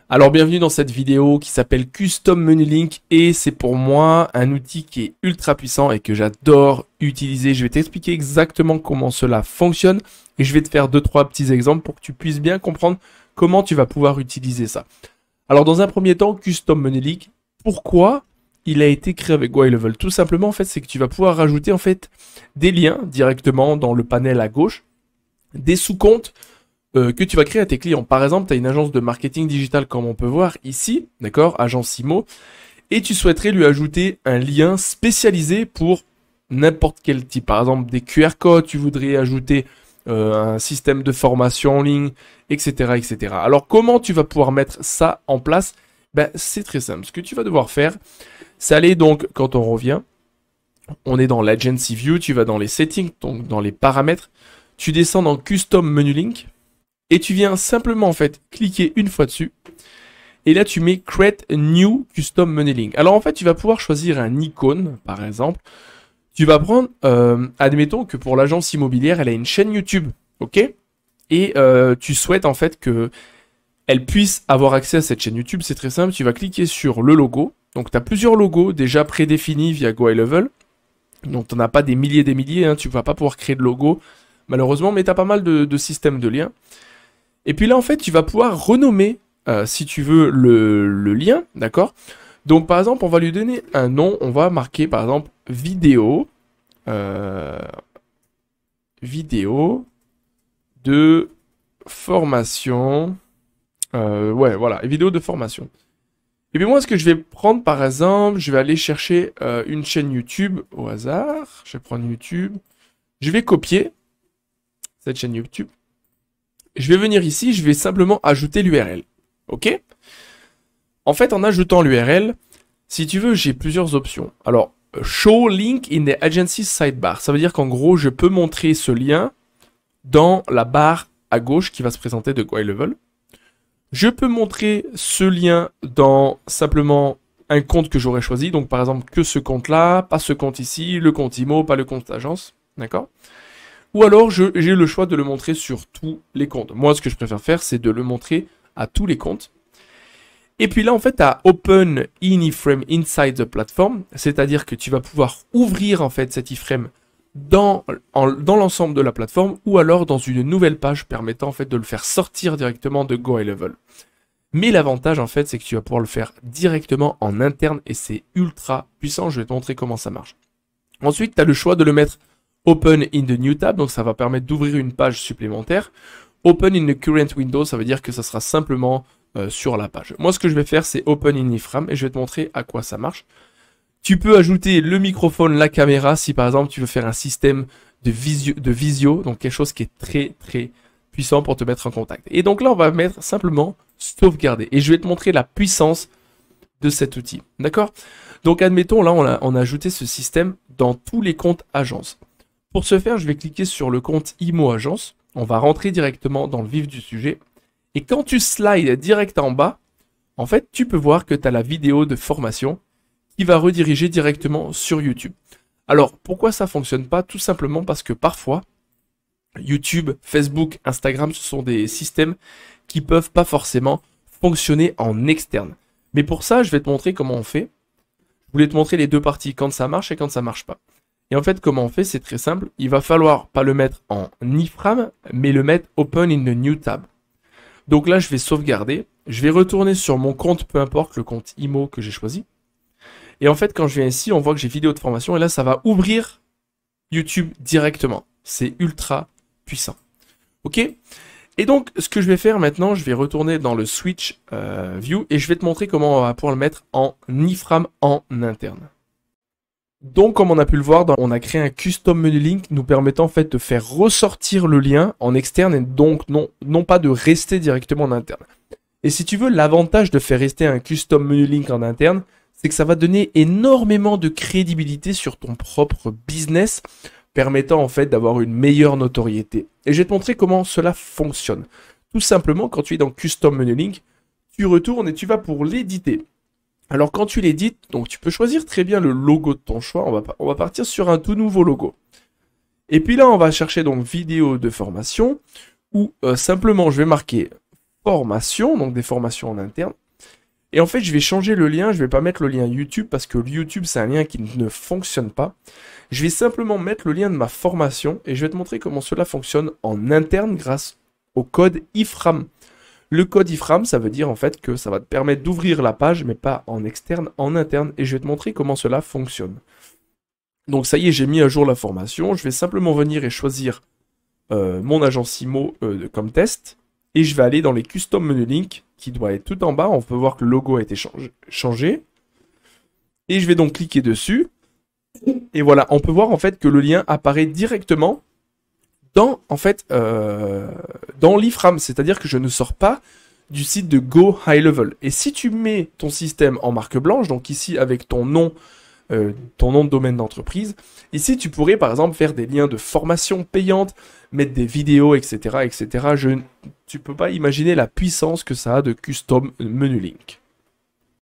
Alors bienvenue dans cette vidéo qui s'appelle Custom Menu Link et c'est pour moi un outil qui est ultra puissant et que j'adore utiliser. Je vais t'expliquer exactement comment cela fonctionne et je vais te faire 2-3 petits exemples pour que tu puisses bien comprendre comment tu vas pouvoir utiliser ça. Alors dans un premier temps, Custom Menu Link, pourquoi il a été créé avec YLevel? Tout simplement en fait, c'est que tu vas pouvoir rajouter en fait des liens directement dans le panel à gauche, des sous-comptes que tu vas créer à tes clients. Par exemple, tu as une agence de marketing digital comme on peut voir ici, d'accord, agence IMO, et tu souhaiterais lui ajouter un lien spécialisé pour n'importe quel type. Par exemple, des QR codes, tu voudrais ajouter un système de formation en ligne, etc., etc. Alors, comment tu vas pouvoir mettre ça en place? Ben, c'est très simple. Ce que tu vas devoir faire, c'est aller donc, quand on revient, on est dans l'Agency View, tu vas dans les settings, donc dans les paramètres, tu descends dans Custom Menu Link, et tu viens simplement en fait cliquer une fois dessus. Et là tu mets Create a New Custom Menu Link. Alors en fait tu vas pouvoir choisir un icône par exemple. Tu vas prendre, admettons que pour l'agence immobilière elle a une chaîne YouTube. Ok. Et tu souhaites en fait que elle puisse avoir accès à cette chaîne YouTube. C'est très simple. Tu vas cliquer sur le logo. Donc tu as plusieurs logos déjà prédéfinis via YLevel. Donc tu n'en as pas des milliers hein. Tu ne vas pas pouvoir créer de logo malheureusement. Mais tu as pas mal de systèmes de liens. Et puis là, en fait, tu vas pouvoir renommer, si tu veux, le lien, d'accord? Donc, par exemple, on va lui donner un nom. On va marquer, par exemple, vidéo. Vidéo de formation. Ouais, voilà, vidéo de formation. Et puis moi, ce que je vais prendre, par exemple, je vais aller chercher une chaîne YouTube au hasard. Je vais prendre YouTube. Je vais copier cette chaîne YouTube. Je vais venir ici, je vais simplement ajouter l'URL. Ok? En fait, en ajoutant l'URL, si tu veux, j'ai plusieurs options. Alors, Show Link in the Agency Sidebar. Ça veut dire qu'en gros, je peux montrer ce lien dans la barre à gauche qui va se présenter de YLevel. Je peux montrer ce lien dans simplement un compte que j'aurais choisi. Donc, par exemple, que ce compte-là, pas ce compte ici, le compte IMO, pas le compte agence. D'accord? Ou alors, j'ai le choix de le montrer sur tous les comptes. Moi, ce que je préfère faire, c'est de le montrer à tous les comptes. Et puis là, en fait, tu as Open in iframe inside the platform. C'est-à-dire que tu vas pouvoir ouvrir, en fait, cet iframe dans l'ensemble de la plateforme ou alors dans une nouvelle page permettant, en fait, de le faire sortir directement de YLevel. Mais l'avantage, en fait, c'est que tu vas pouvoir le faire directement en interne et c'est ultra puissant. Je vais te montrer comment ça marche. Ensuite, tu as le choix de le mettre Open in the new tab, donc ça va permettre d'ouvrir une page supplémentaire. Open in the current window, ça veut dire que ça sera simplement sur la page. Moi, ce que je vais faire, c'est Open in iframe et je vais te montrer à quoi ça marche. Tu peux ajouter le microphone, la caméra, si par exemple tu veux faire un système de visio, donc quelque chose qui est très très puissant pour te mettre en contact. Et donc là, on va mettre simplement sauvegarder et je vais te montrer la puissance de cet outil. D'accord? Donc admettons, là, on a ajouté ce système dans tous les comptes agences. Pour ce faire, je vais cliquer sur le compte IMO Agence. On va rentrer directement dans le vif du sujet. Et quand tu slides direct en bas, en fait, tu peux voir que tu as la vidéo de formation qui va rediriger directement sur YouTube. Alors, pourquoi ça ne fonctionne pas? Tout simplement parce que parfois, YouTube, Facebook, Instagram, ce sont des systèmes qui ne peuvent pas forcément fonctionner en externe. Mais pour ça, je vais te montrer comment on fait. Je voulais te montrer les deux parties, quand ça marche et quand ça ne marche pas. Et en fait, comment on fait? C'est très simple. Il va falloir pas le mettre en iframe, mais le mettre Open in the new tab. Donc là, je vais sauvegarder. Je vais retourner sur mon compte, peu importe le compte IMO que j'ai choisi. Et en fait, quand je viens ici, on voit que j'ai vidéo de formation. Et là, ça va ouvrir YouTube directement. C'est ultra puissant. Ok? Et donc, ce que je vais faire maintenant, je vais retourner dans le Switch View. Et je vais te montrer comment on va pouvoir le mettre en iframe en interne. Donc, comme on a pu le voir, on a créé un custom menu link nous permettant en fait de faire ressortir le lien en externe et donc non pas de rester directement en interne. Et si tu veux, l'avantage de faire rester un custom menu link en interne, c'est que ça va donner énormément de crédibilité sur ton propre business, permettant en fait d'avoir une meilleure notoriété. Et je vais te montrer comment cela fonctionne. Tout simplement, quand tu es dans custom menu link, tu retournes et tu vas pour l'éditer. Alors quand tu l'édites, donc tu peux choisir très bien le logo de ton choix. On va partir sur un tout nouveau logo. Et puis là, on va chercher donc vidéo de formation ou simplement je vais marquer formations, donc des formations en interne. Et en fait, je vais changer le lien, je vais pas mettre le lien YouTube parce que le YouTube, c'est un lien qui ne fonctionne pas. Je vais simplement mettre le lien de ma formation et je vais te montrer comment cela fonctionne en interne grâce au code IFRAM. Le code IFRAM, ça veut dire en fait que ça va te permettre d'ouvrir la page, mais pas en externe, en interne. Et je vais te montrer comment cela fonctionne. Donc ça y est, j'ai mis à jour la formation. Je vais simplement venir et choisir mon agence IMO comme test. Et je vais aller dans les custom menu link qui doit être tout en bas. On peut voir que le logo a été changé. Et je vais donc cliquer dessus. Et voilà, on peut voir en fait que le lien apparaît directement dans l'IFRAM. C'est-à-dire que je ne sors pas du site de Go High Level. Et si tu mets ton système en marque blanche, donc ici avec ton nom de domaine d'entreprise. Ici, tu pourrais par exemple faire des liens de formation payante, mettre des vidéos, etc. etc. Tu peux pas imaginer la puissance que ça a de custom menu link.